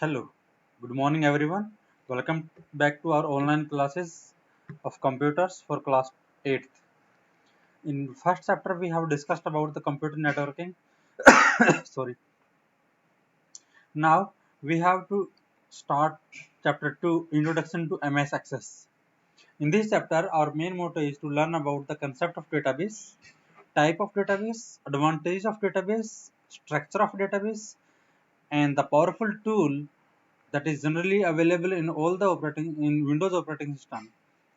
Hello, good morning everyone. Welcome back to our online classes of computers for class 8th. In first chapter we have discussed about the computer networking. Sorry. Now we have to start chapter 2 Introduction to MS Access. In this chapter our main motto is to learn about the concept of database, type of database, advantage of database, structure of database, and the powerful tool that is generally available in all the operating in Windows operating system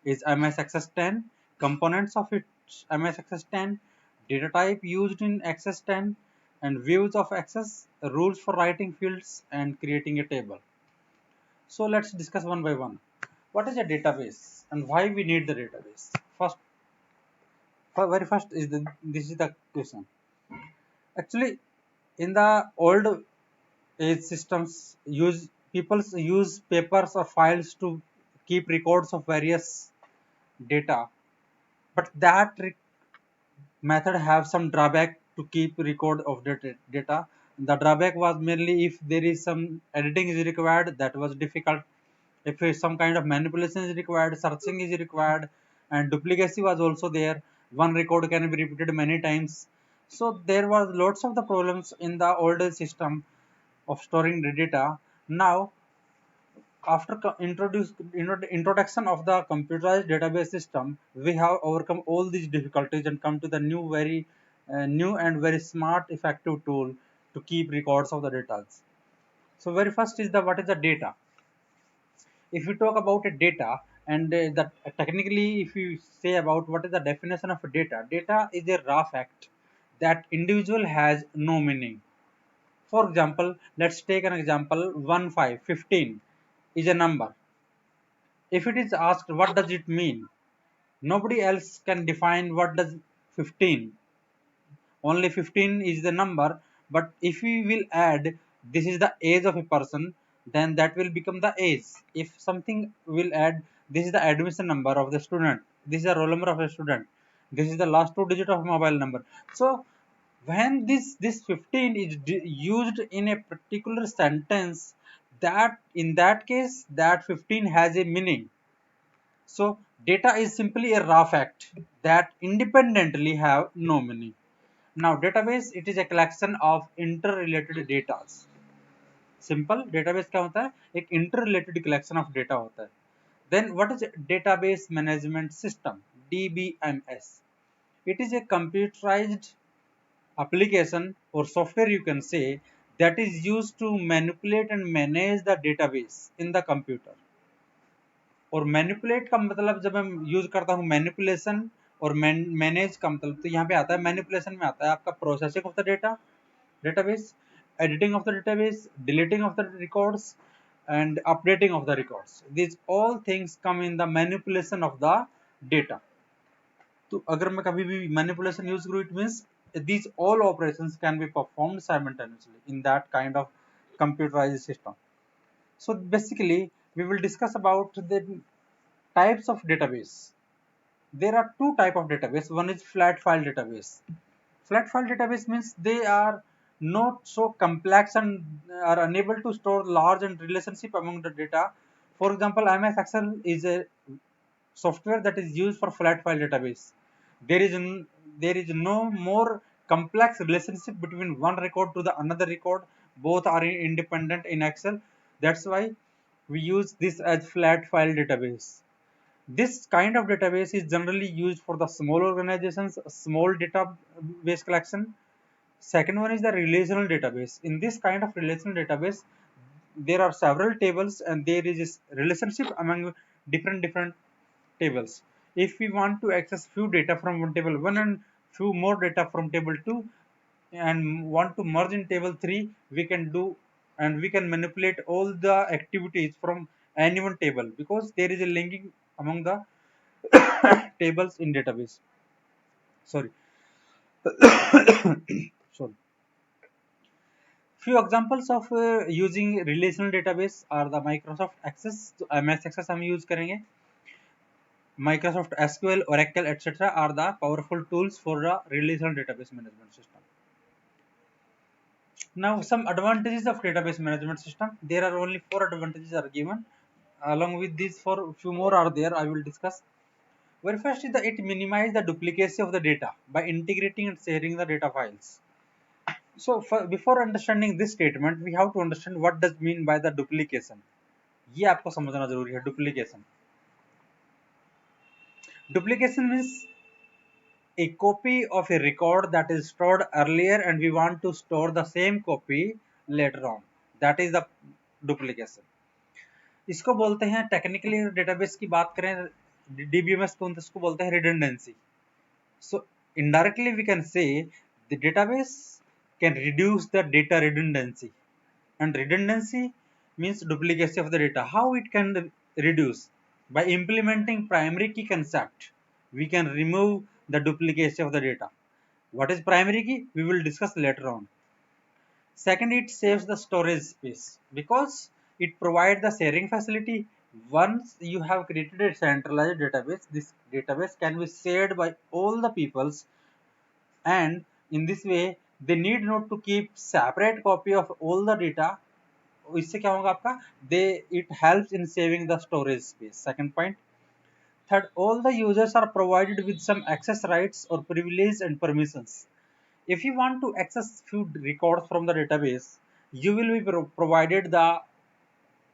is MS Access 10, components of its MS Access 10, data type used in Access 10, and views of access, rules for writing fields, and creating a table. So let's discuss one by one. What is a database and why we need the database? Very first is this is the question. Actually, in the old age systems, people use papers or files to keep records of various data, but that method have some drawback to keep record of data. The drawback was mainly if there is some editing is required, that was difficult. If some kind of manipulation is required, searching is required, and duplicacy was also there. One record can be repeated many times. So there was lots of the problems in the older system of storing the data. Now, after introduction of the computerized database system, we have overcome all these difficulties and come to the new and very smart, effective tool to keep records of the data. So, very first is the what is the data? If you talk about a data, and that technically, if you say about what is the definition of a data is a raw fact that individual has no meaning. For example, let's take an example 1 5 15 is a number. If it is asked what does it mean, nobody else can define what does 15. Only 15 is the number, but if we will add this is the age of a person, then that will become the age. If something will add this is the admission number of the student, this is the roll number of a student, this is the last two digit of mobile number. So when this 15 is used in a particular sentence, that in that case that 15 has a meaning. So data is simply a raw fact that independently have no meaning. Now database it is a collection of interrelated data. Simple database क्या होता है एक interrelated collection of data होता है. Then what is database management system DBMS? It is a computerized application or software you can say that is used to manipulate and manage the database in the computer. और manipulate का मतलब जब मैं use करता हूँ manipulation और manage का मतलब तो यहाँ पे आता है मैनिपुलेशन में आता है आपका processing of the data database editing of the database deleting of the records and updating of the records these all things come in the manipulation of the data तो अगर मैं कभी भी manipulation यूज करूँ it means these all operations can be performed simultaneously in that kind of computerized system. So basically we will discuss about the types of database. There are two type of database. One is flat file database. Flat file database means they are not so complex and are unable to store large and relationship among the data. For example, MS Excel is a software that is used for flat file database. There is there is no more complex relationship between one record to the another record. Both are independent in Excel. That's why we use this as flat file database. This kind of database is generally used for the small organizations, small database collection. Second one is the relational database. In this kind of relational database, there are several tables and there is a relationship among different tables. If we want to access few data from one table 1 and few more data from table 2 and want to merge in table 3, we can do and we can manipulate all the activities from any one table because there is a linking among the tables in database. Sorry. Sorry. Few examples of using relational database are the Microsoft Access. So, MS Access हम use करेंगे. Microsoft SQL, Oracle, etc. are the powerful tools for the relational database management system. Now, some advantages of database management system. There are only 4 advantages are given. Along with these, for few more are there. I will discuss. Very first is that it minimizes the duplicacy of the data by integrating and sharing the data files. So, before understanding this statement, we have to understand what does mean by the duplication. ये आपको समझना जरूरी है. Duplication. Duplication means a copy of a record that is stored earlier and we want to store the same copy later on. That is the duplication. इसको बोलते हैं technically database की बात करें डीबीएमएस को इसको बोलते हैं redundancy. So indirectly we can say the database can reduce the data redundancy, and redundancy means duplicacy of the data. How it can reduce? By implementing primary key concept we can remove the duplicacy of the data. What is primary key? We will discuss later on. Second, it saves the storage space because it provides the sharing facility. Once you have created a centralized database, this database can be shared by all the peoples, and in this way they need not to keep separate copy of all the data. इससे क्या होगा आपका? It helps in saving the storage space. Second point. Third, all the users are provided with some access rights or privileges and permissions. If you want to access few records from the database, you will be provided the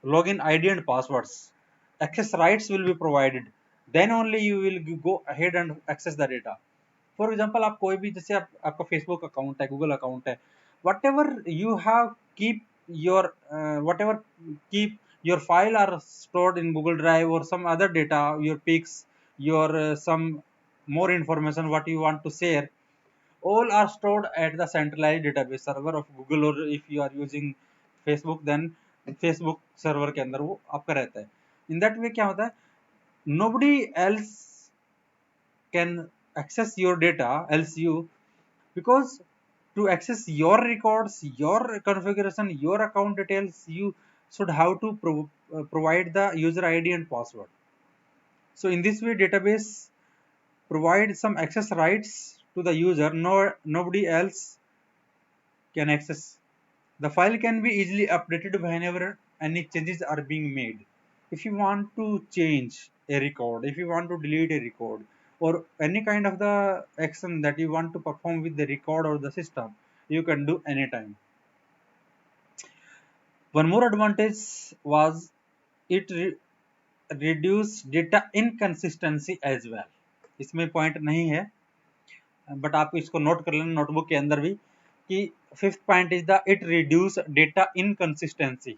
login ID and passwords. Access rights will be provided. Then only you will go ahead and access the data. For example आप कोई भी जैसे आपका Facebook account है, Google account है, what ever you have keep your what ever keep your file are stored in Google Drive or some other data, your pics, your some more information what you want to share, all are stored at the centralized database server of Google, or if you are using Facebook then Facebook server के अंदर वो आपका रहता है. In that way क्या होता है, nobody else can access your data else you, because to access your records, your configuration, your account details, you should have to provide the user ID and password. So in this way database provides some access rights to the user, nobody else can access. The file can be easily updated whenever any changes are being made. If you want to change a record, if you want to delete a record, or any kind of the action that you want to perform with the record or the system, you can do anytime. One more advantage was it reduce data inconsistency as well. इसमें point नहीं है but आप इसको note कर लेना notebook के अंदर भी कि fifth point is the it reduce data inconsistency.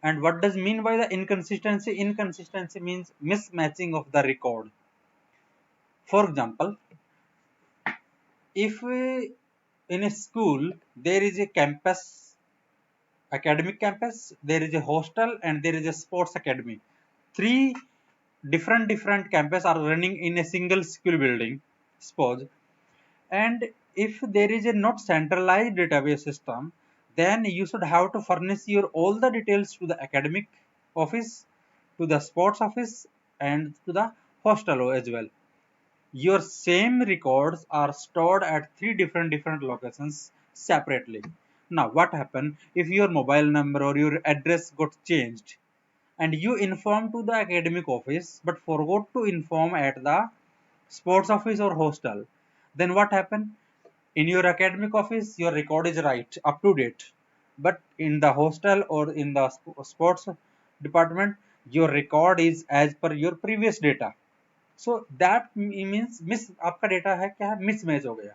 And what does mean by the inconsistency? Inconsistency means mismatching of the record. For example, if in a school there is a campus, academic campus, there is a hostel and there is a sports academy. Three different campus are running in a single school building, suppose. And if there is a not centralized database system, then you should have to furnish your all the details to the academic office, to the sports office, and to the hostel as well. Your same records are stored at three different locations separately. Now what happen if your mobile number or your address got changed and you inform to the academic office but forgot to inform at the sports office or hostel? Then what happen? In your academic office your record is right, up to date, but in the hostel or in the sports department your record is as per your previous data. So that means miss आपका data है क्या है, mismatch हो गया.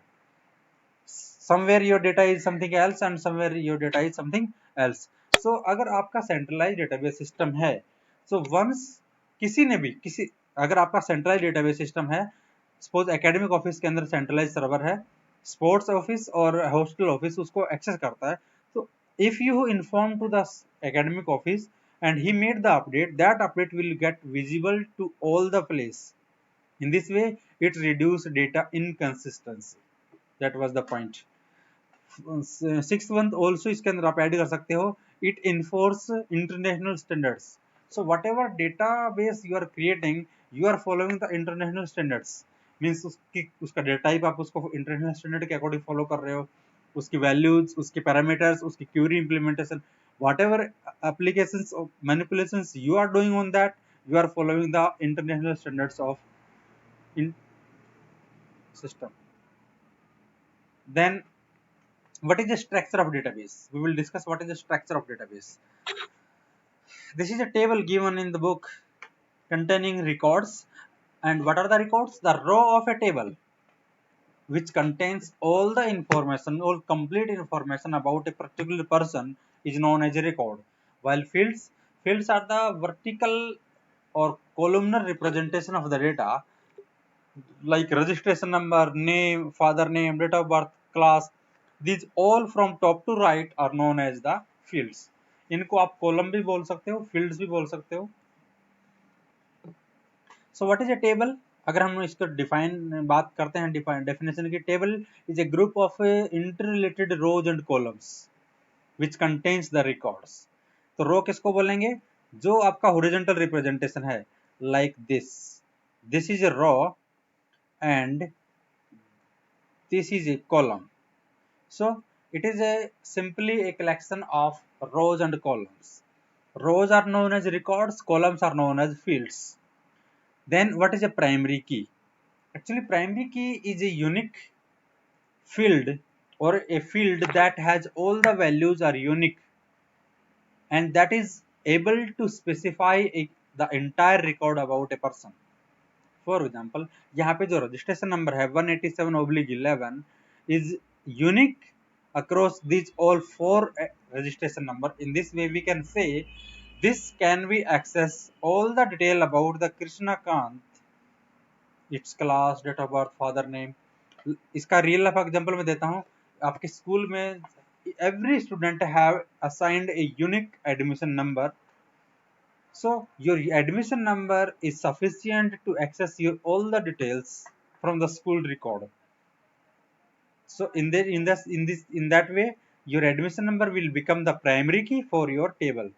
Somewhere your data is something else and somewhere your data is something else. So अगर आपका centralized database system है, so once किसी ने भी किसी अगर आपका centralized database system है, suppose academic office के अंदर centralized server है, sports office और hostel office उसको access करता है, so if you inform to the academic office and he made the update, that update will get visible to all the place. In this way it reduced data inconsistency. That was the point. Sixth one also इसके अंदर आप add कर सकते हो, it enforce international standards. So whatever database you are creating, you are following the international standards. Means उसका data type आप उसको international standard के अकॉर्डिंग फॉलो कर रहे हो, उसकी वैल्यूज, उसके पैरामीटर्स, उसकी query implementation, whatever applications or manipulations you are doing on that, you are following the international standards of in system. Then what is the structure of database? We will discuss what is the structure of database. This is a table given in the book containing records. And what are the records? The row of a table which contains all the information, all complete information about a particular person is known as a record. While fields are the vertical or columnar representation of the data, like registration number, name, father name, date of birth, class. These all from top to right are known as the fields. इनको आप column भी बोल सकते हो, fields भी बोल सकते हो. So what is a table? अगर हम इसको डिफाइन बात करते हैं डेफिनेशन की, table is a group of interrelated rows and columns which contains the records. तो रो किसको बोलेंगे? जो आपका हॉरिजॉन्टल रिप्रेजेंटेशन है, like this is a row and this is a column. So it is simply a collection of rows and columns. Rows are known as records, columns are known as fields. Then what is a primary key? Actually, primary key is a unique field or a field that has all the values are unique and that is able to specify the entire record about a person. For example, यहाँ पे जो registration number है 187/11 is unique across these all 4 registration number. In this way, we can say this can be access all the detail about the Krishna Kant, its class, date of birth, father name. इसका real life example मैं देता हूँ. आपके school में every student have assigned a unique admission number. So your admission number is sufficient to access all the details from the school record. So in that way, your admission number will become the primary key for your table.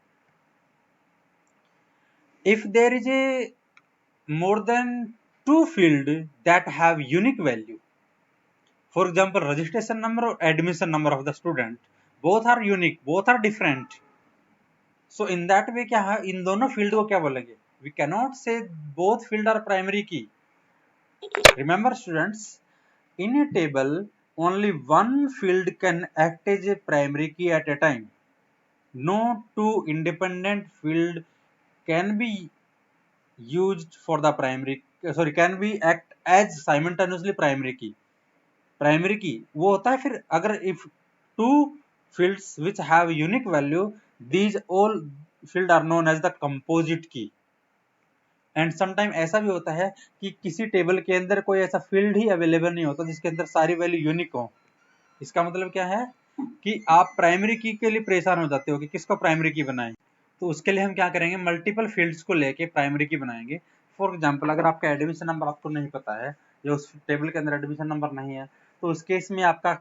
If there is a more than 2 field that have unique value, for example registration number or admission number of the student, both are unique, both are different. So in that way क्या है, इन दोनों field को क्या बोलेंगे? We cannot say both field are primary key. Remember students, in a table only one field can act as a primary key at a time. No two independent field can be used for the can be act as simultaneously primary key. Primary की वो होता है फिर अगर if two fields which have unique value, these all field are known as the composite key. And sometime ऐसा भी होता है कि किसी टेबल के अंदर कोई ऐसा फील्ड ही अवेलेबल नहीं होता जिसके अंदर सारी वैल्यू यूनिक हो. इसका मतलब क्या है कि आप प्राइमरी की के लिए परेशान हो जाते हो कि किसको प्राइमरी की बनाएं. तो उसके लिए हम क्या करेंगे, मल्टीपल फील्ड्स को लेके प्राइमरी की बनाएंगे. फॉर एग्जांपल अगर आपका एडमिशन नंबर आपको नहीं पता है या उस टेबल के अंदर एडमिशन नंबर नहीं है, तो उस केस में आपका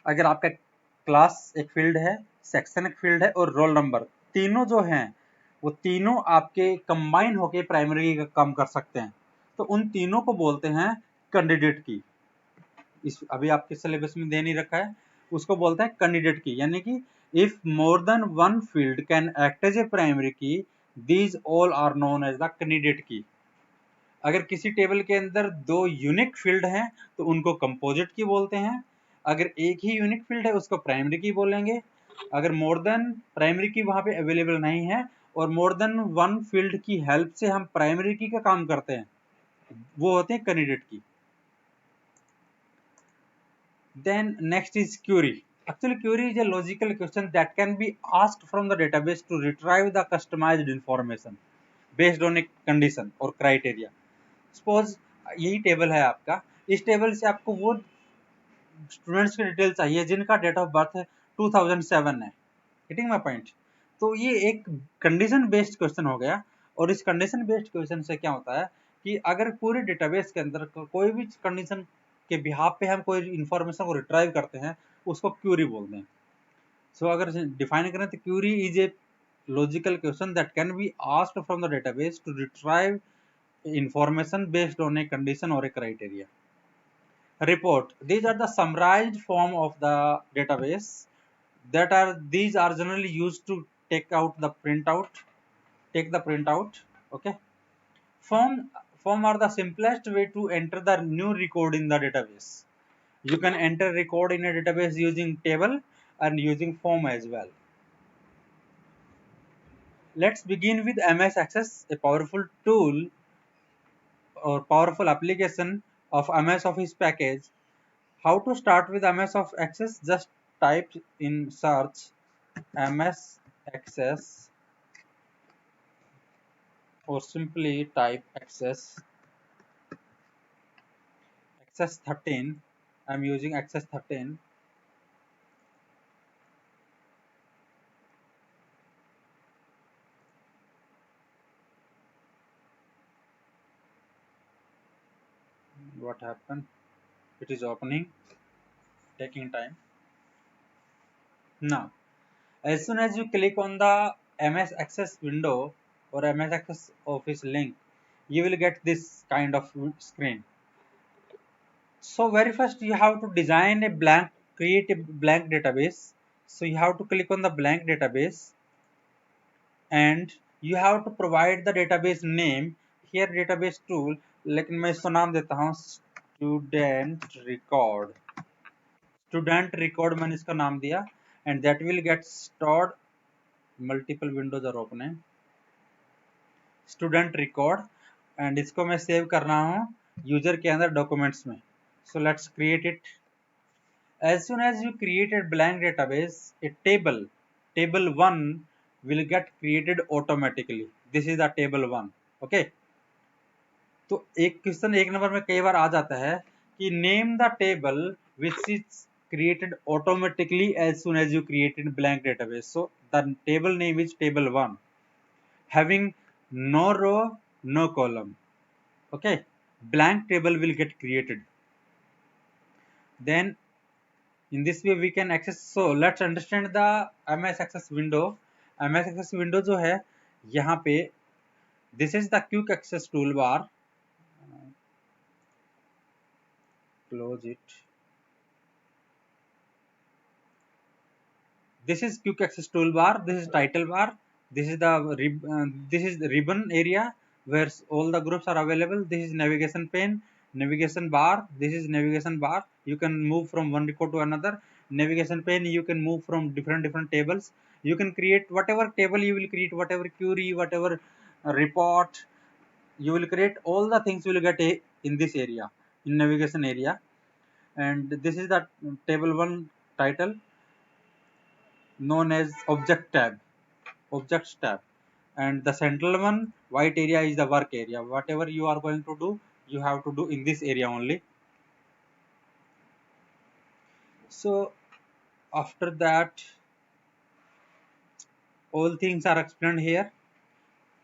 अगर आपका क्लास एक फील्ड है, सेक्शन एक फील्ड है और रोल नंबर, तीनों जो हैं वो तीनों आपके कंबाइन होके प्राइमरी का काम कर सकते हैं. तो उन तीनों को बोलते हैं कैंडिडेट की. इस अभी आपके सिलेबस में दे नहीं रखा है, उसको बोलते हैं कैंडिडेट की. यानी कि if more than one field can act as a primary key, these all are known as the candidate key. अगर किसी टेबल के अंदर 2 यूनिक फील्ड हैं तो उनको कंपोजिट की बोलते हैं. अगर एक ही यूनिक फील्ड है उसको प्राइमरी की बोलेंगे. अगर मोर देन प्राइमरी की वहां पे अवेलेबल नहीं है और मोर देन वन फील्ड की हेल्प से हम प्राइमरी की का काम करते हैं, वो होते हैं कैंडिडेट की. Then next is query. Actually query is a logical question that can be asked from the database to retrieve the customized information based on a condition or criteria. Suppose यही टेबल है आपका, इस table से आपको वो students की detail चाहिए जिनका डेट ऑफ बर्थ 2007 है. Getting my point? तो ये एक कंडीशन बेस्ड क्वेश्चन हो गया. और इस कंडीशन बेस्ड क्वेश्चन से क्या होता है कि अगर पूरे डेटाबेस के अंदर कोई भी कंडीशन के बिहाफ पे हम कोई इंफॉर्मेशन को रिट्राइव करते हैं, उसको क्यूरी बोलते हैं. सो अगर डिफाइन करें तो query is a logical question that can be asked from the database to retrieve information based on a condition or a criteria. report. These are the summarized form of the database. These are generally used to take the printout. Okay. Form are the simplest way to enter the new record in the database. You can enter record in a database using table and using form as well. Let's begin with MS Access, a powerful tool or powerful application of MS Office package. How to start with MS of Access? Just type in search MS Access or simply type Access 13. I'm using Access 13. What happened? It is opening, taking time. Now, as soon as you click on the MS Access window or MS Access Office link, you will get this kind of screen. So very first you have to create a blank database. So you have to click on the blank database and you have to provide the database name. Here database tool, लेकिन मैं इसको नाम देता हूँ student record मैंने इसका नाम दिया and that will get stored. Multiple windows are opening. Student record and इसको मैं सेव कर रहा हूँ यूजर के अंदर डॉक्यूमेंट्स में. So let's create it. As soon as you create a blank database, a table 1 will get created automatically. This is the table 1. Okay. तो एक क्वेश्चन एक नंबर में कई बार आ जाता है कि name the table which is created automatically as soon as you created blank database. So the table name is table 1 having no row, no column. Okay. Blank table will get created. Then in this way we can access. So let's understand the MS Access window. MS Access window जो है यहाँ पे this is the quick access toolbar. Close it. This is quick access toolbar. This is title bar. This is the ribbon area where all the groups are available. This is navigation pane, navigation bar. This is navigation bar. You can move from one record to another. Navigation pane, you can move from different tables. You can create whatever table you will create, whatever query, whatever report you will create. All the things you will get in this area, in navigation area. And this is the table 1 title known as objects tab, and the central one white area is the work area. Whatever you are going to do, you have to do in this area only. So after that all things are explained here.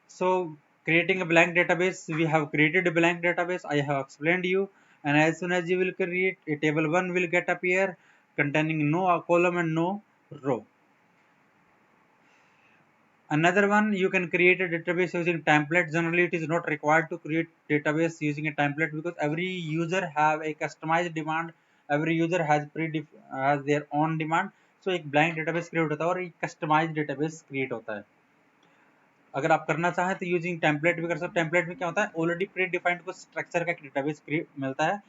So creating a blank database, we have created a blank database, I have explained you. And as soon as you will create a table 1 will get appear containing no column and no row. Another one, you can create a database using template. Generally it is not required to create database using a template because every user have a customized demand. Every user has their own demand. So एक blank database create होता है और एक customized database create होता है. अगर आप करना चाहें तो यूजिंग टेम्पलेट भी कर सकते. टेम्पलेट में क्या होता है, ऑलरेडी प्री डिफाइंड को स्ट्रक्चर का डेटाबेस मिलता है,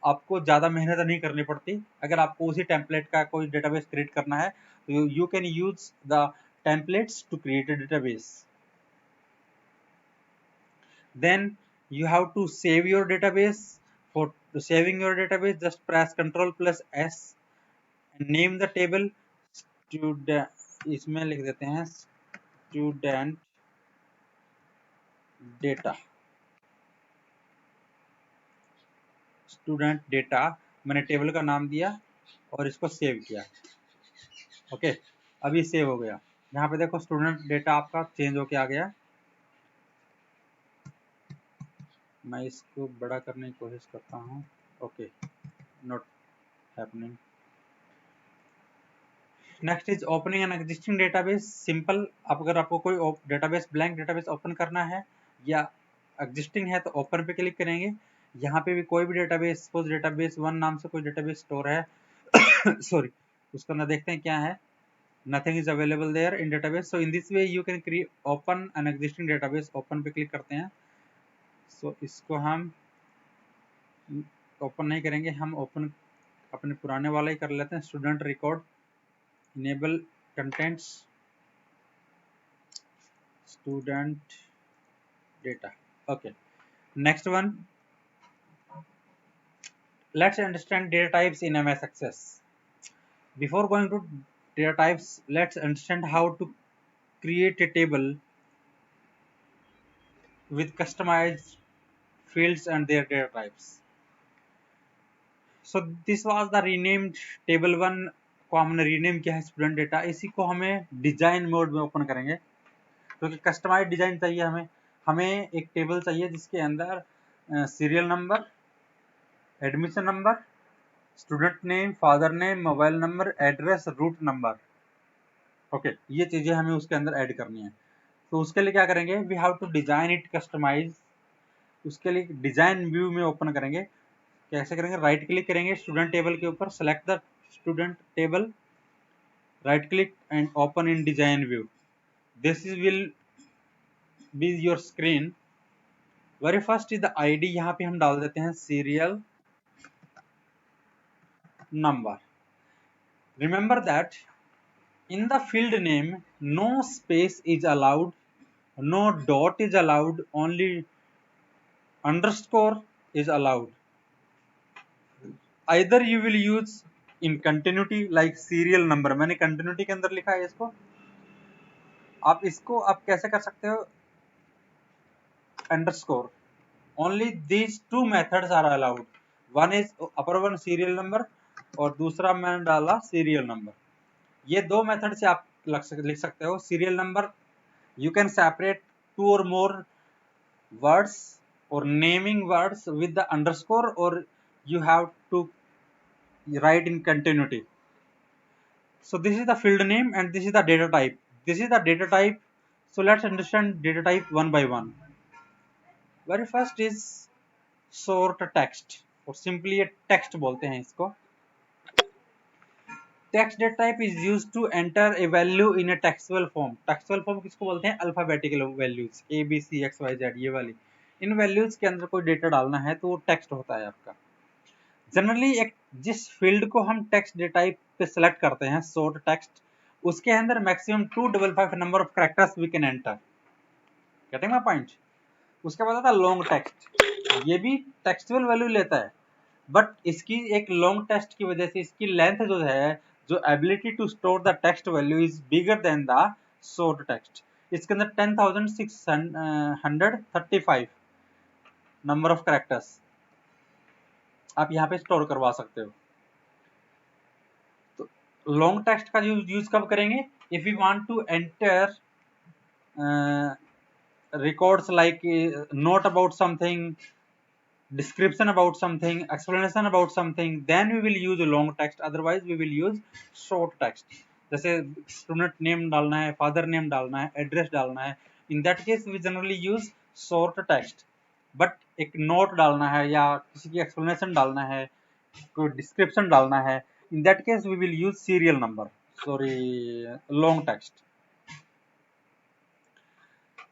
आपको ज़्यादा मेहनत नहीं करनी पड़ती. अगर आपको उसी टेम्पलेट का कोई डेटाबेस क्रिएट करना है तो you can use the templates to create a database. Then you have to save your database. For saving your database, just press Ctrl plus S and name the table student. इसमें लिख देते हैं student data. Student data मैंने table का नाम दिया और इसको सेव किया. ओके, अभी सेव हो गया. यहाँ पे देखो स्टूडेंट डेटा आपका चेंज होके आ गया. मैं इसको बड़ा करने की कोशिश करता हूँ. Okay, not happening. Next is opening an existing database. Simple, अगर आपको कोई डेटाबेस ब्लैंक डेटाबेस ओपन करना है या एग्जिस्टिंग है तो ओपन पे क्लिक करेंगे. यहाँ पे भी कोई भी डेटाबेस, सपोज डेटाबेस 1 नाम से कोई डेटाबेस स्टोर है सॉरी, उसको ना देखते हैं क्या है, nothing is available there in database. So in this way you can create open an existing database. open पे क्लिक करते हैं, so इसको हम ओपन नहीं करेंगे, हम ओपन अपने पुराने वाला ही कर लेते हैं, student record enable contents student data. Okay, next one, let's understand data types in MS Access. Before going to data types, let's understand how to create a table with customized fields and their data types. So this was the renamed table 1 को हमने rename किया है student data. इसी को हमें design mode में open करेंगे, क्योंकि कस्टमाइज डिजाइन चाहिए हमें एक टेबल चाहिए जिसके अंदर serial number, admission number, student name, father name, mobile number, address, route number. Okay, ये चीजें हमें उसके अंदर ऐड करनी है। तो उसके लिए क्या करेंगे, we have to design it customize. उसके लिए डिजाइन व्यू में ओपन करेंगे। कैसे करेंगे, राइट क्लिक करेंगे स्टूडेंट टेबल के ऊपर, select the student table, right click and open in design view. This is will be your screen. Very first is the ID, यहाँ पे हम डाल देते हैं serial number. Remember that in the field name no space is allowed, no dot is allowed, only underscore is allowed. Either you will use in continuity like serial number, मैंने continuity के अंदर लिखा है इसको, आप कैसे कर सकते हो, underscore, only these two methods are allowed. one is upper one serial number और दूसरा मैंने डाला serial number। ये दो मेथड से आप लिख सकते हो। Serial number you can separate two और मोर वर्ड्स और naming words with the underscore, और you have to write in continuity. So this is the field name and this is the data type, this is the data type. So let's understand data type one by one. Very first is short text, और simply ये text बोलते हैं इसको। Text data type is used to enter a value in a textual form. Textual form किसको बोलते हैं, alphabetical values A B C X Y Z, ये वाली। इन वैल्यूज के अंदर कोई डेटा डालना है तो वो टेक्स्ट होता है आपका। जनरली एक जिस फील्ड को हम टेक्स्ट डेटा टाइप पे सिलेक्ट करते हैं, शॉर्ट टेक्स्ट, उसके अंदर maximum 255 number of characters we can enter. Getting my point. उसके बाद आता है लॉन्ग टेक्स्ट, ये भी टेक्सुअल वैल्यू लेता है, बट इसकी एक लॉन्ग टेक्स्ट की वजह से इसकी लेंथ जो है, जो ability to store the text value is bigger than the short text. इसके अंदर 10,635 नंबर ऑफ कैरेक्टर्स आप यहाँ पे स्टोर करवा सकते हो। तो लॉन्ग टेक्स्ट का यूज कब करेंगे, if you want to enter records like note about something, description about something, explanation about something, then we will use long text, otherwise we will use short text। जैसे student name डालना है, father name डालना है, address डालना है, in that case we generally use short text. But एक note डालना है या किसी की एक्सप्लेनेशन डालना है, कोई डिस्क्रिप्शन डालना है, in that case we will use serial number, sorry long text.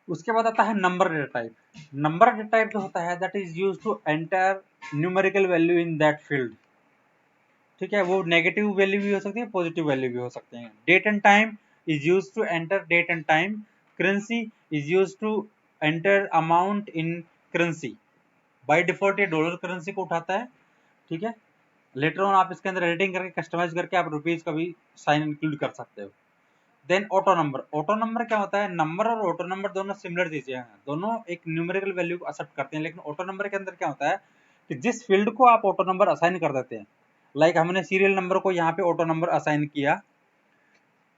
उसके बाद आता है number data type. Number data type जो होता है that is used to enter numerical value in that field. ठीक है, वो नेगेटिव वैल्यू भी हो सकती है, पॉजिटिव वैल्यू भी हो सकते हैं। Date and time is used to enter date and time. Currency is used to enter amount in currency. By default ये डॉलर करेंसी को उठाता है। ठीक है, लेटर ऑन आप इसके अंदर एडिटिंग करके कस्टमाइज करके आप रुपीज का भी साइन इंक्लूड कर सकते हो। Then auto number. Auto number क्या होता है, नंबर और ऑटो नंबर दोनों सिमिलर चीजें हैं, दोनों एक न्यूमेरिकल वैल्यू को एक्सेप्ट करते हैं, लेकिन ऑटो नंबर के अंदर क्या होता है कि जिस फील्ड को आप ऑटो नंबर असाइन कर देते हैं, लाइक हमने सीरियल नंबर को यहाँ पे ऑटो नंबर असाइन किया,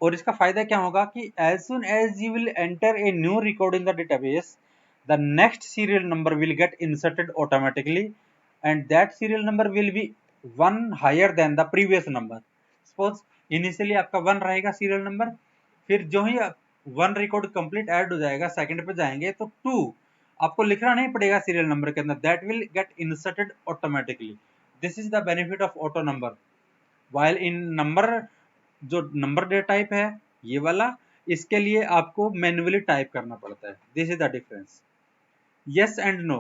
और इसका फायदा क्या होगा कि as soon as you will enter a new record in the database, the next serial number will get inserted automatically and that serial number will be one higher than the previous number. Suppose initially आपका 1 रहेगा serial number, फिर जो ही 1 record complete add हो जाएगा, second पे जाएंगे तो 2, आपको लिखना नहीं पड़ेगा सीरियल नंबर के अंदर, that will get inserted automatically. This is the benefit of auto number. While in number, जो नंबर डेटा टाइप है ये वाला, इसके लिए आपको मैन्युअली टाइप करना पड़ता है। This is the difference. yes and no,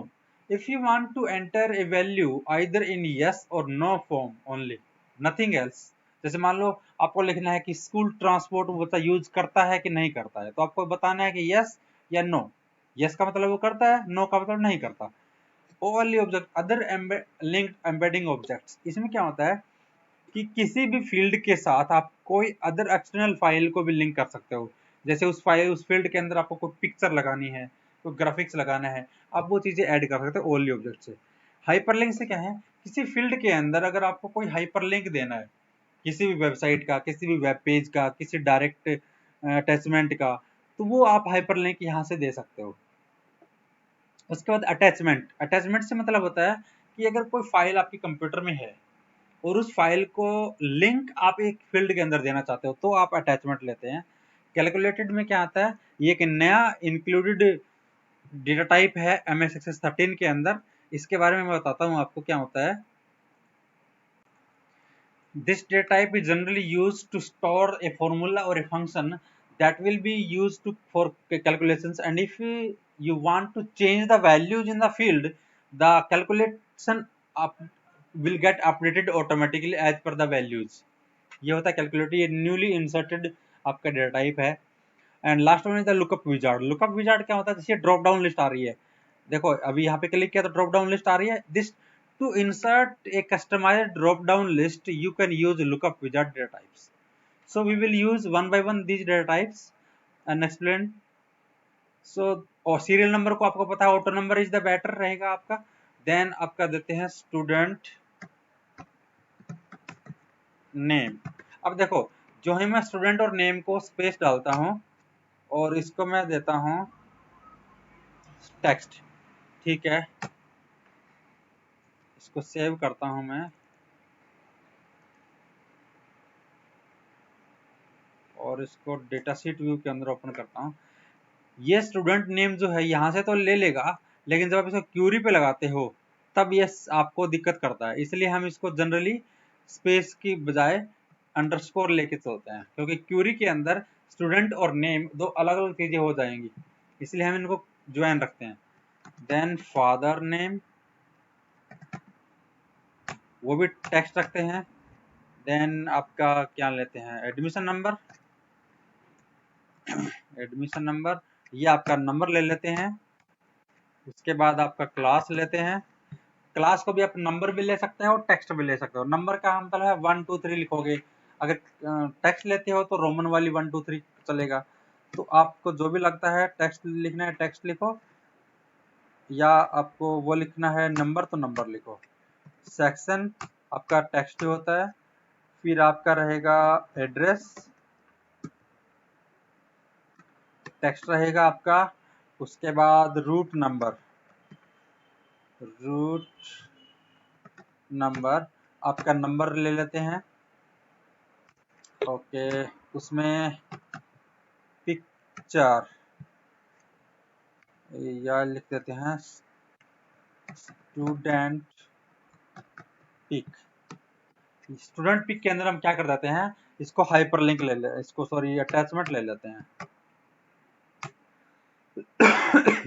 if you want to enter a value either in yes or no form only, nothing else, जैसे मान लो आपको लिखना है कि स्कूल ट्रांसपोर्ट वो यूज करता है कि नहीं करता है, तो आपको बताना है कि यस या नो। यस का मतलब वो करता है, नो का मतलब नहीं करता। Only object other linked embedding objects, इसमें क्या होता है कि किसी भी फील्ड के साथ आप कोई अदर एक्सटर्नल फाइल को भी लिंक कर सकते हो। जैसे उस फाइल, उस फील्ड के अंदर आपको कोई पिक्चर लगानी है, कोई ग्राफिक्स लगाना है, आप वो चीजें ऐड कर सकते हो ओनली ऑब्जेक्ट से। हाइपरलिंक से क्या है, किसी फील्ड के अंदर अगर आपको कोई हाइपरलिंक देना है, किसी भी वेबसाइट का, किसी भी वेब पेज का, किसी डायरेक्ट अटैचमेंट का, तो वो आप हाइपरलिंक यहाँ से दे सकते हो। उसके बाद अटैचमेंट, अटैचमेंट से मतलब होता है कि अगर कोई फाइल आपके कंप्यूटर में है और उस फाइल को लिंक आप एक फील्ड के अंदर देना चाहते हो, तो आप अटैचमेंट लेते हैं। कैलकुलेटेड में क्या आता है, ये एक नया इंक्लूडेड डेटा टाइप है MS Access 13 के अंदर। इसके बारे में मैं बताता हूँ आपको क्या होता है। This data type is generally used to store a formula और a function that will be used to for calculations, and if you want to change the values in the field, the calculation up will get updated automatically as per the values। ये होता है calculator, ये newly inserted आपका data type है। And last one is the lookup wizard. Lookup wizard क्या होता है, जैसे ड्रॉप डाउन लिस्ट आ रही है, देखो अभी यहाँ पे क्लिक किया तो ड्रॉप डाउन लिस्ट आ रही है। This to insert a customized drop down list you can use lookup wizard data types. So we will use one by one these data types and explain. So और serial number को आपको पता है, auto number is the better रहेगा आपका। Then आपका देते हैं स्टूडेंट नेम। अब देखो, जो है मैं स्टूडेंट और नेम को स्पेस डालता हूं और इसको मैं देता हूं टेक्स्ट, ठीक है। इसको सेव करता हूं मैं और इसको डेटा शीट व्यू के अंदर ओपन करता हूं। ये स्टूडेंट नेम जो है यहाँ से तो ले लेगा, लेकिन जब आप इसको क्यूरी पे लगाते हो तब ये आपको दिक्कत करता है। इसलिए हम इसको जनरली स्पेस की बजाय अंडरस्कोर लेके चलते हैं, क्योंकि क्यूरी के अंदर स्टूडेंट और नेम दो अलग अलग चीजें हो जाएंगी, इसलिए हम इनको ज्वाइन रखते हैं। देन फादर नेम, वो भी टेक्स्ट रखते हैं। देन आपका क्या लेते हैं, एडमिशन नंबर, एडमिशन नंबर, ये आपका नंबर ले लेते हैं। उसके बाद आपका क्लास लेते हैं। क्लास को भी आप नंबर भी ले सकते हो और टेक्स्ट भी ले सकते हो। नंबर का मतलब है 1 2 3 लिखोगे, अगर टेक्स्ट लेते हो तो रोमन वाली 1 2 3 चलेगा। तो आपको जो भी लगता है टेक्स्ट लिखना है टेक्स्ट लिखो, या आपको वो लिखना है नंबर तो नंबर लिखो। सेक्शन आपका टेक्स्ट होता है। फिर आपका रहेगा एड्रेस, टेक्स्ट रहेगा आपका। उसके बाद रूट नंबर, रूट नंबर आपका नंबर ले लेते हैं। ओके, उसमें पिक्चर या लिख देते हैं स्टूडेंट पिक। स्टूडेंट पिक के अंदर हम क्या कर देते हैं, इसको हाइपरलिंक ले ले, इसको सॉरी अटैचमेंट ले लेते हैं।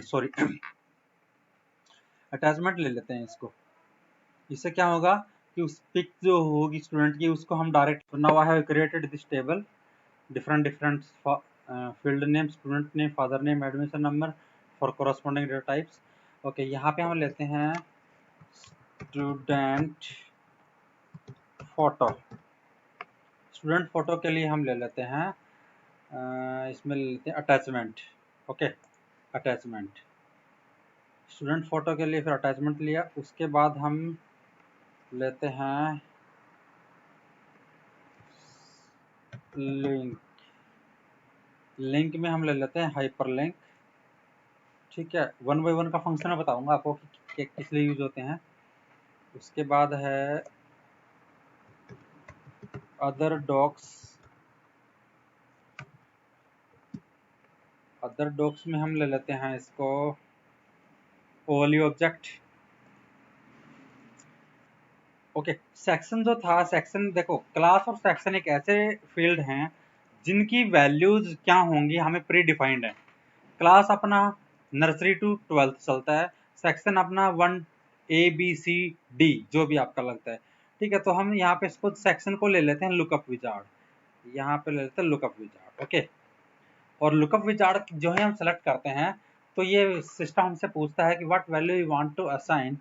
सॉरी अटैचमेंट ले लेते हैं इसको। इससे क्या होगा कि उस पिक जो होगी स्टूडेंट की, उसको हम direct, now I have created this table, different field name, student name, father name, admission number for corresponding data types। Okay, यहाँ पे हम लेते हैं स्टूडेंट फोटो। स्टूडेंट फोटो के लिए हम ले लेते हैं इसमें ले लेते हैं attachment. Okay, attachment student photo के लिए फिर अटैचमेंट लिया। उसके बाद हम लेते हैं लिंक, लिंक में हम ले लेते हैं हाइपर लिंक, ठीक है। वन बाय वन का फंक्शन मैं बताऊंगा आपको कि किस लिए यूज होते हैं। उसके बाद है अदर डॉक्स, अदर डॉक्स में हम ले लेते हैं इसको ओवरव्यू ऑब्जेक्ट। ओके, सेक्शन जो था, सेक्शन देखो, क्लास और सेक्शन एक ऐसे फील्ड हैं जिनकी वैल्यूज क्या होंगी हमें प्री डिफाइंड है। क्लास अपना नर्सरी टू 12th चलता है, सेक्शन अपना 1 A B C D जो भी आपका लगता है, ठीक है। तो हम यहाँ पे इसको सेक्शन को ले लेते हैं लुकअप विजार्ड, यहाँ पे ले लेते हैं लुकअप विजार्ड। ओके, और लुकअप विजार्ड जो है हम सेलेक्ट करते हैं, तो ये सिस्टम हमसे पूछता है कि what value you want to assign.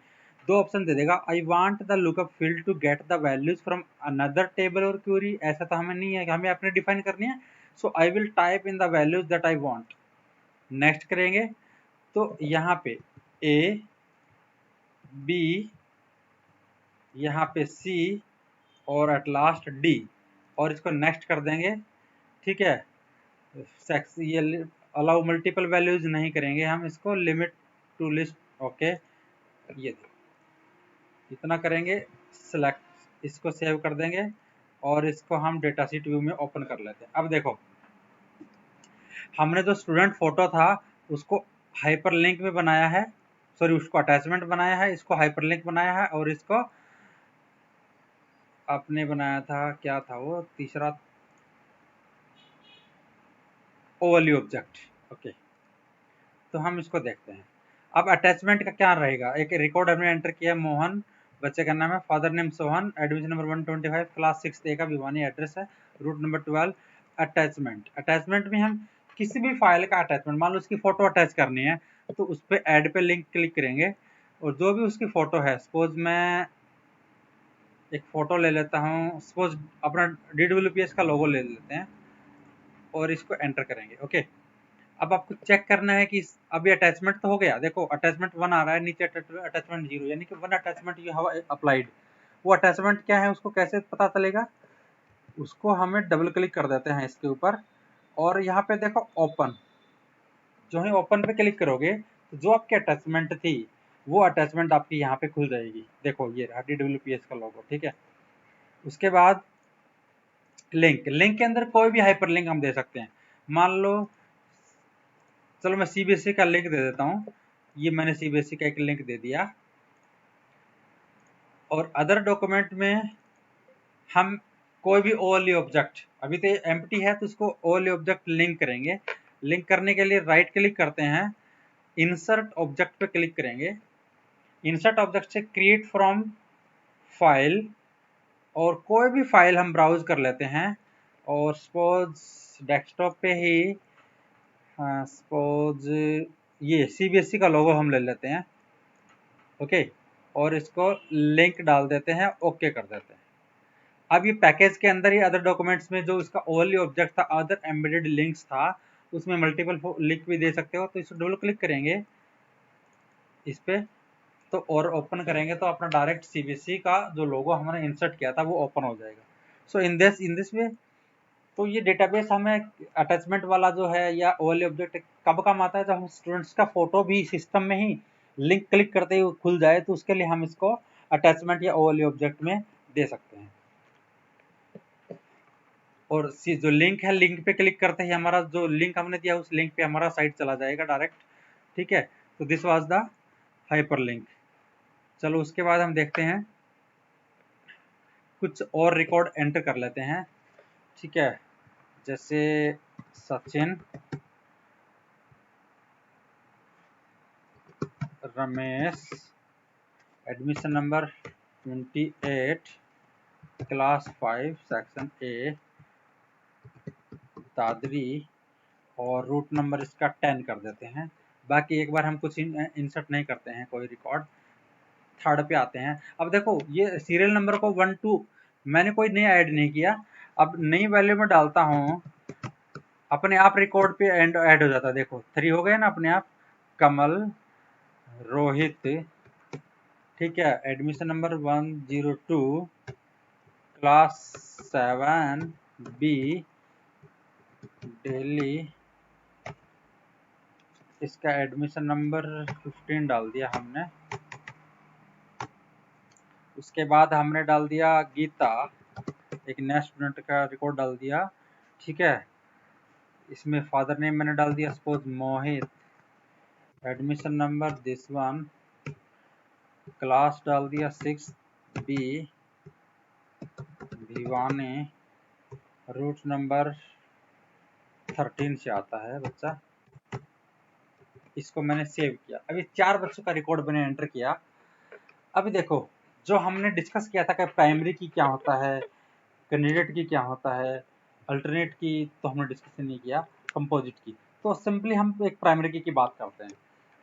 दो ऑप्शन दे देगा, I want the lookup field to get the values from another table और क्वेरी। ऐसा तो हमें नहीं है कि हमें अपने डिफाइन करनी है। So I will type in the values that I want. Next करेंगे तो यहाँ पे ए बी, यहाँ पे सी, और एट लास्ट डी, और इसको नेक्स्ट कर देंगे, ठीक है। सेक्स ये अलाउ मल्टीपल वैल्यूज नहीं करेंगे हम, इसको लिमिट टू लिस्ट। ओके, ये इतना करेंगे, सिलेक्ट, इसको सेव कर देंगे और इसको हम डेटा शीट व्यू में ओपन कर लेते हैं। अब देखो, हमने जो स्टूडेंट फोटो था उसको हाइपरलिंक में बनाया है, सॉरी उसको अटैचमेंट बनाया है, इसको हाइपरलिंक बनाया है, और इसको आपने बनाया था, क्या था वो तीसरा, ओवरव्यू ऑब्जेक्ट। ओके, तो हम इसको देखते हैं। अब अटैचमेंट का क्या रहेगा, एक रिकॉर्ड हमने एंटर किया, मोहन, बच्चे का नाम है, father name Sohan, admission number 125, class 6 A का भिवानी एड्रेस है, रूट नंबर 12। अटैचमेंट, अटैचमेंट में हम किसी भी फाइल का अटैचमेंट, मान लो उसकी फोटो अटैच करनी है तो उस पर ऐड पे लिंक क्लिक करेंगे, और जो भी उसकी फोटो है, सपोज मैं एक फोटो ले लेता हूँ, सपोज अपना DWPS का लोगो ले लेते हैं और इसको एंटर करेंगे। ओके, अब आपको चेक करना है कि अब ये अटैचमेंट तो हो गया, देखो अटैचमेंट 1 आ रहा है, नीचे अटैचमेंट 0, यानी कि 1 अटैचमेंट यू हैव अप्लाइड। वो अटैचमेंट क्या है उसको कैसे पता चलेगा, उसको हमें डबल क्लिक कर देते हैं इसके ऊपर, और यहाँ पे देखो ओपन, जो ही ओपन पे क्लिक करोगे तो जो आपकी अटैचमेंट थी वो अटैचमेंट आपकी यहाँ पे खुल जाएगी। देखो ये रहा DWPS का लोगो, ठीक है। उसके बाद लिंक, लिंक के अंदर कोई भी हाइपर लिंक हम दे सकते हैं। मान लो, चलो मैं CBSE का लिंक दे देता हूँ, ये मैंने CBSE का एक लिंक दे दिया। और अदर डॉक्यूमेंट में हम कोई भी ओवरली ऑब्जेक्ट, अभी तो एम्प्टी है तो उसको ओवरली ऑब्जेक्ट लिंक करेंगे। लिंक करने के लिए राइट क्लिक करते हैं, इंसर्ट ऑब्जेक्ट पे क्लिक करेंगे, इंसर्ट ऑब्जेक्ट से क्रिएट फ्रॉम फाइल, और कोई भी फाइल हम ब्राउज कर लेते हैं, और सपोज डेस्कटॉप पे ही, सपोज ये CBSE का लोगो हम ले लेते हैं। ओके, और इसको लिंक डाल देते हैं, ओके कर देते हैं। अब ये पैकेज के अंदर ही अदर डॉक्यूमेंट्स में जो इसका ओवरली ऑब्जेक्ट था, अदर एम्बेडेड लिंक्स था, उसमें मल्टीपल लिंक भी दे सकते हो। तो इसको डबल क्लिक करेंगे इस पे, तो और ओपन करेंगे तो अपना डायरेक्ट CBSE का जो लोगो हमने इंसर्ट किया था वो ओपन हो जाएगा। सो इन दिस वे, तो ये डेटाबेस हमें अटैचमेंट वाला जो है या ओवरली ऑब्जेक्ट कब काम आता है, जब हम स्टूडेंट्स का फोटो भी सिस्टम में ही लिंक क्लिक करते ही खुल जाए, तो उसके लिए हम इसको अटैचमेंट या ओवरली ऑब्जेक्ट में दे सकते हैं। और जो लिंक है, लिंक पे क्लिक करते ही हमारा जो लिंक हमने दिया उस लिंक पे हमारा साइट चला जाएगा डायरेक्ट, ठीक है। तो this was the hyper link. चलो उसके बाद हम देखते हैं, कुछ और रिकॉर्ड एंटर कर लेते हैं, ठीक है। जैसे Sachin, Ramesh, admission number 28, class 5, section A, Dadri, और रूट नंबर इसका 10 कर देते हैं। बाकी एक बार हम कुछ इंसर्ट नहीं करते हैं कोई रिकॉर्ड। थर्ड पे आते हैं। अब देखो ये सीरियल नंबर को 1 2 मैंने कोई नया ऐड नहीं किया, अब नई वैल्यू में डालता हूँ, अपने आप रिकॉर्ड पे ऐड हो जाता है। देखो 3 हो गए ना अपने आप, कमल, रोहित, ठीक है, admission number 102, class 7 B, Delhi, इसका एडमिशन नंबर 15 डाल दिया हमने। उसके बाद हमने डाल दिया गीता, एक नया स्टूडेंट का रिकॉर्ड डाल दिया, ठीक है। इसमें फादर नेम मैंने डाल दिया suppose Mohit, admission number this one, class डाल दिया 6B, भिवानी, रूट नंबर 13 से आता है बच्चा। इसको मैंने सेव किया। अभी 4 बच्चों का रिकॉर्ड मैंने एंटर किया। अभी देखो, जो हमने डिस्कस किया था कि प्राइमरी की क्या होता है, कैंडिडेट की क्या होता है, अल्टरनेट की तो हमने डिस्कशन नहीं किया, कंपोजिट की। तो सिंपली हम एक प्राइमरी की बात करते हैं।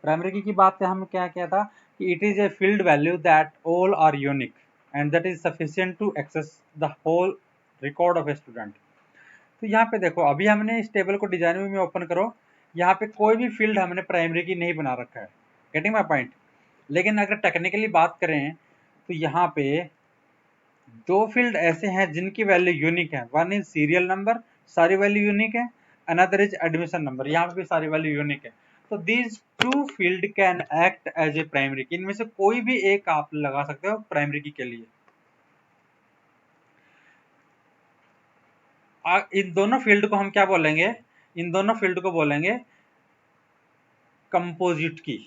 प्राइमरी की बात से हम क्या किया था कि it is a field value that all are unique and that is sufficient to access the whole record of a student. तो यहाँ पे देखो, अभी हमने इस टेबल को डिजाइन में ओपन करो, यहाँ पे कोई भी फील्ड हमने प्राइमरी की नहीं बना रखा है। Getting my point. लेकिन अगर टेक्निकली बात करें तो यहाँ पे 2 फील्ड ऐसे हैं जिनकी वैल्यू यूनिक है। वन इज सीरियल नंबर, सारी वैल्यू यूनिक है। अनदर इज एडमिशन नंबर, यहाँ पे भी सारी वैल्यू यूनिक है। तो these 2 field can act as a primary key. इनमें से कोई भी एक आप लगा सकते हो प्राइमरी की के लिए। इन दोनों फील्ड को हम क्या बोलेंगे? इन दोनों फील्ड को बोलेंगे कंपोजिट की।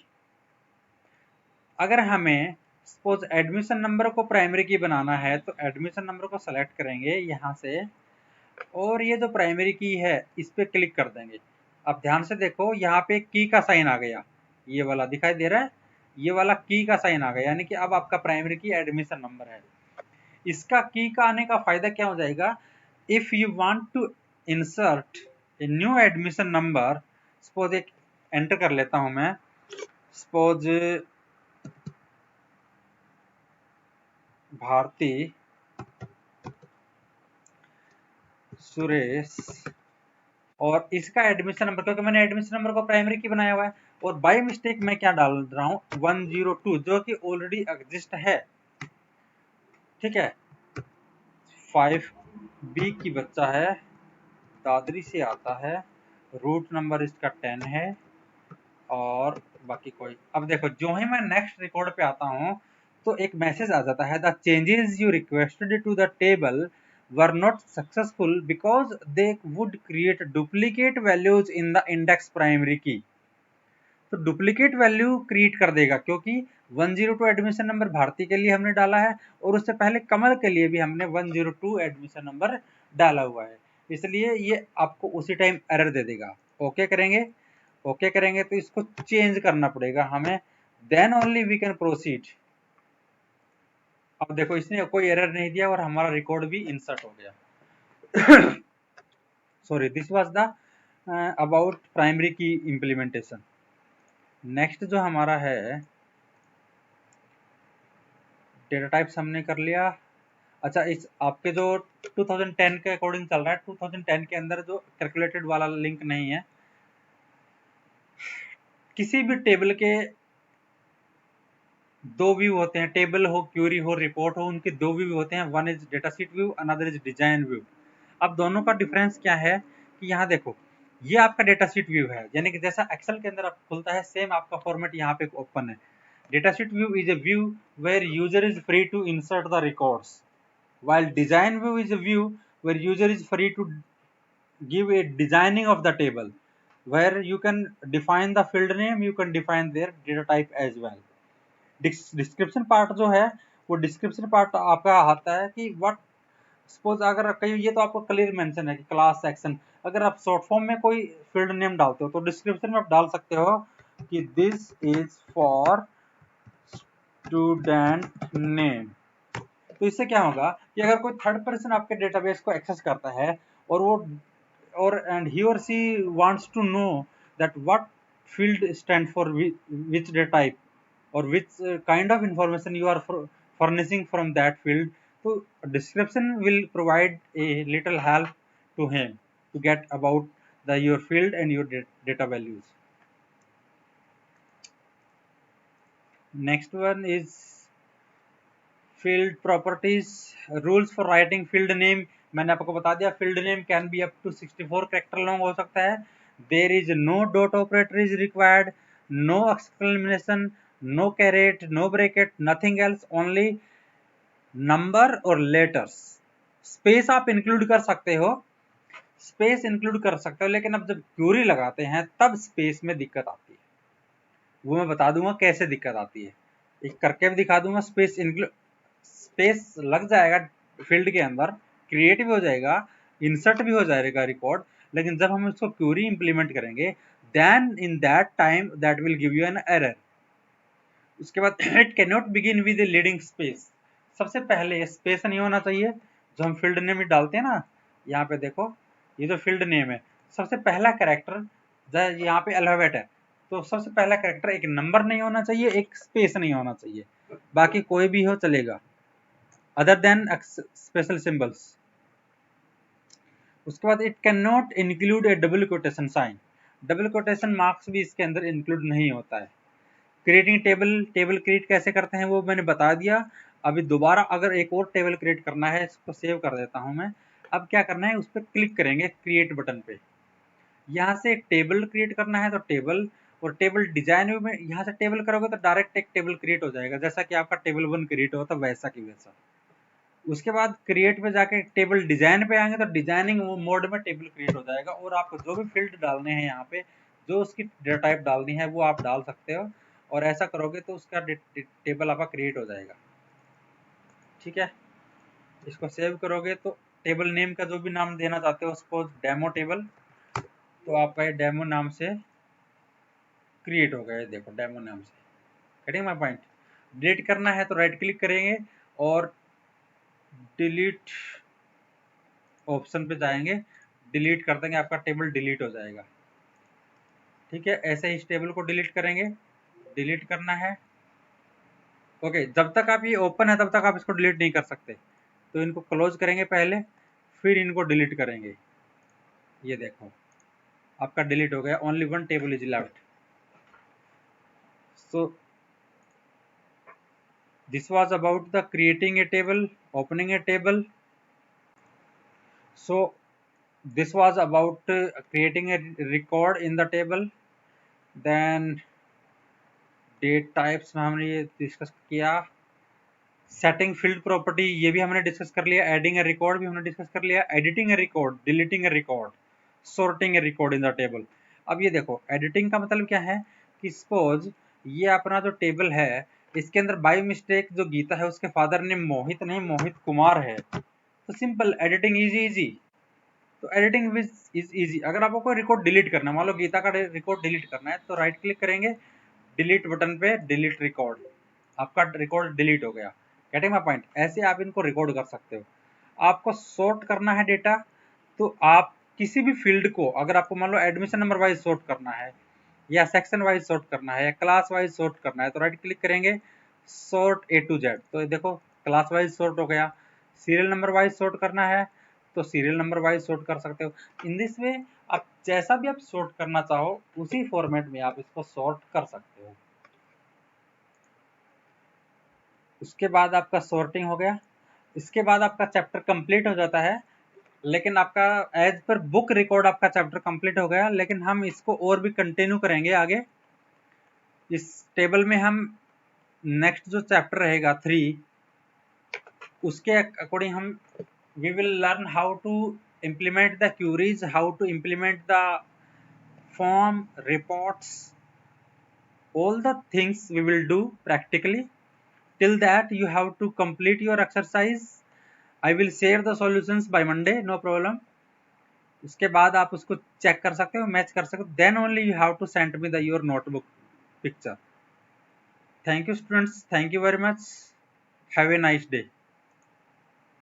अगर हमें सपोज एडमिशन नंबर को प्राइमरी की बनाना है तो एडमिशन नंबर को सेलेक्ट करेंगे यहाँ से, और ये जो प्राइमरी की है इस पे क्लिक कर देंगे। अब ध्यान से देखो, यहाँ पे की का साइन आ गया, ये वाला दिखाई दे रहा है, ये वाला की का साइन आ गया, यानी कि अब आपका प्राइमरी की एडमिशन नंबर है। इसका की का आने का फायदा क्या हो जाएगा? If you want to insert a new admission number, suppose एक एंटर कर लेता हूं मैं, सपोज भारती सुरेश, और इसका एडमिशन नंबर, क्योंकि मैंने एडमिशन नंबर को प्राइमरी की बनाया हुआ है, और बाय मिस्टेक मैं क्या डाल रहा हूं 102, जो कि ऑलरेडी एग्जिस्ट है। ठीक है, 5B की बच्चा है, दादरी से आता है, रूट नंबर इसका 10 है, और बाकी कोई। अब देखो, जो ही मैं नेक्स्ट रिकॉर्ड पे आता हूं तो एक मैसेज आ जाता है, the changes you requested to the table were not successful because they would create duplicate values in the index primary key। तो डुप्लीकेट वैल्यू क्रिएट कर देगा, क्योंकि 102 एडमिशन नंबर भारती के लिए हमने डाला है, और उससे पहले कमल के लिए भी हमने 102 एडमिशन नंबर डाला हुआ है, इसलिए ये आपको उसी टाइम एरर दे देगा। ओके करेंगे, ओके करेंगे तो इसको चेंज करना पड़ेगा हमें, then only we can proceed. अब देखो, इसने कोई एरर नहीं दिया और हमारा रिकॉर्ड भी इंसर्ट हो गया। Sorry, this was the about primary की इम्प्लीमेंटेशन। नेक्स्ट जो हमारा है, डेटा टाइप्स हमने कर लिया। अच्छा, इस आपके जो 2010 के अकॉर्डिंग चल रहा है, 2010 के अंदर जो कैलकुलेटेड वाला लिंक नहीं है, किसी भी टेबल के 2 व्यू होते हैं, टेबल हो, क्यूरी हो, रिपोर्ट हो, उनके 2 व्यू होते हैं, one is data sheet view, another is design view. अब दोनों का डिफरेंस क्या है कि यहाँ देखो, ये आपका डेटा शीट व्यू है, यानी कि जैसा एक्सेल के अंदर आप खुलता है सेम आपका फॉर्मेट यहाँ पे ओपन है। Data sheet view is a view where user is free to insert the records, while design view is a view where user is free to give a designing of the table, where you can define the field name, you can define their data type as well। Description part जो है, वो description part आपका आता है कि what, suppose अगर कहीं, ये तो आपको क्लियर मेंशन है कि क्लास सेक्शन, अगर आप शॉर्ट फॉर्म में कोई फील्ड नेम डालते हो तो डिस्क्रिप्शन में आप डाल सकते हो कि this is for student name. तो इससे क्या होगा कि अगर कोई थर्ड पर्सन आपके डेटाबेस को एक्सेस करता है और वो, और एंड ही और she wants to know that what field stand for which data type or which kind of information you are furnishing from that field, so description will provide a little help to him to get about the your field and your data values। Next one is field properties, rules for writing field name। मैंने आपको बता दिया, field name can be up to 64 character long हो सकता है। there is no dot operator is required, no exclamation, no caret, no bracket, nothing else, only number और letters. Space आप include कर सकते हो, स्पेस इंक्लूड कर सकते हो, लेकिन अब जब क्यूरी लगाते हैं तब स्पेस में दिक्कत आती है। वो मैं बता दूंगा कैसे दिक्कत आती है, एक करके भी दिखा दूंगा। स्पेस लग जाएगा फील्ड के अंदर, क्रिएट भी हो जाएगा, इंसर्ट भी हो जाएगा रिकॉर्ड, लेकिन जब हम इसको क्यूरी इंप्लीमेंट करेंगे then in that time that will give you an error. उसके बाद it can not begin with a leading space, सबसे पहले स्पेस नहीं होना चाहिए। जो हम फील्ड नेम में डालते हैं ना, यहाँ पे देखो ये जो फील्ड नेम है, सबसे पहला कैरेक्टर यहाँ पे अल्फाबेट है, तो सबसे पहला कैरेक्टर एक नंबर नहीं होना चाहिए, एक स्पेस नहीं होना चाहिए, बाकी कोई भी हो चलेगा अदर देन स्पेशल सिंबल्स। उसके बाद it can not include a double quotation sign, double quotation marks भी इसके अंदर इंक्लूड नहीं होता है। क्रिएटिंग टेबल, टेबल क्रिएट कैसे करते हैं वो मैंने बता दिया। अभी दोबारा अगर एक और टेबल क्रिएट करना है, इसको सेव कर देता हूं मैं। अब क्या करना है, उस पर क्लिक करेंगे क्रिएट बटन पे, यहाँ से एक टेबल क्रिएट करना है तो टेबल, और टेबल डिजाइन में यहाँ से टेबल करोगे तो डायरेक्ट एक टेबल क्रिएट हो जाएगा, जैसा कि आपका टेबल 1 क्रिएट होता वैसा की वैसा। उसके बाद क्रिएट पे जाके टेबल डिजाइन पे आएंगे तो डिजाइनिंग मोड में टेबल क्रिएट हो जाएगा, और आपको जो भी फील्ड डालने हैं यहाँ पे, जो उसकी डेटा टाइप डालनी है वो आप डाल सकते हो, और ऐसा करोगे तो उसका टेबल आपका क्रिएट हो जाएगा। ठीक है, इसको सेव करोगे तो टेबल नेम का जो भी नाम देना चाहते हो, सपोज डेमो टेबल, तो आपका ये डेमो नाम से क्रिएट हो गया। देखो डेमो नाम से, करेंगे माय पॉइंट। डिलीट करना है तो राइट क्लिक करेंगे और डिलीट ऑप्शन पे जाएंगे, डिलीट कर देंगे, आपका टेबल डिलीट हो जाएगा। ठीक है, ऐसे ही इस टेबल को डिलीट करेंगे, डिलीट करना है। ओके, जब तक आप ये ओपन है तब तक आप इसको डिलीट नहीं कर सकते, तो इनको क्लोज करेंगे पहले, फिर इनको डिलीट करेंगे। ये देखो आपका डिलीट हो गया, only one table is left. So this was about the creating a table, opening A table. So this was about creating a record in the table, then date types में हमने ये discuss किया, setting field property ये भी हमने discuss कर लिया, adding ए record भी हमने डिस्कस कर लिया, editing A record, deleting A record, sorting A record in the table. अब ये देखो एडिटिंग का मतलब क्या है कि सपोज ये अपना जो टेबल है इसके अंदर बाय मिस्टेक जो गीता है उसके फादर नेम मोहित नहीं मोहित कुमार है, तो सिंपल एडिटिंग इजी, तो एडिटिंग इज इजी। अगर आपको कोई रिकॉर्ड डिलीट करना है, मान लो गीता का रिकॉर्ड डिलीट करना है, तो राइट क्लिक करेंगे डिलीट बटन पे, डिलीट रिकॉर्ड, आपका रिकॉर्ड डिलीट हो गया। गेटिंग माय पॉइंट, ऐसे आप इनको रिकॉर्ड कर सकते हो। आपको सॉर्ट करना है डेटा, तो आप किसी भी फील्ड को, अगर आपको मान लो एडमिशन नंबर वाइज सॉर्ट करना है, या सेक्शन वाइज सॉर्ट करना है, या क्लास वाइज सॉर्ट करना है, तो राइट क्लिक करेंगे सॉर्ट A to Z, तो देखो क्लास वाइज सॉर्ट हो गया। सीरियल नंबर वाइज सॉर्ट करना है तो सीरियल नंबर वाइज सॉर्ट कर सकते हो। इन दिस वे आप जैसा भी आप सॉर्ट करना चाहो उसी फॉर्मेट में आप इसको सॉर्ट कर सकते हो। उसके बाद आपका सॉर्टिंग हो गया, इसके बाद आपका चैप्टर कंप्लीट हो जाता है। लेकिन आपका एज पर बुक रिकॉर्ड आपका चैप्टर कंप्लीट हो गया, लेकिन हम इसको और भी कंटिन्यू करेंगे आगे। इस टेबल में हम नेक्स्ट जो चैप्टर रहेगा 3, उसके अकॉर्डिंग हम we will learn how to implement the queries, how to implement the form reports, all the things we will do practically. Till that you have to complete your exercise. I will share the solutions by Monday, no problem. उसके बाद आप उसको check कर सकते हो, match कर सकते हो, then only you have to send me the your notebook picture. Thank you students, thank you very much, have a nice day.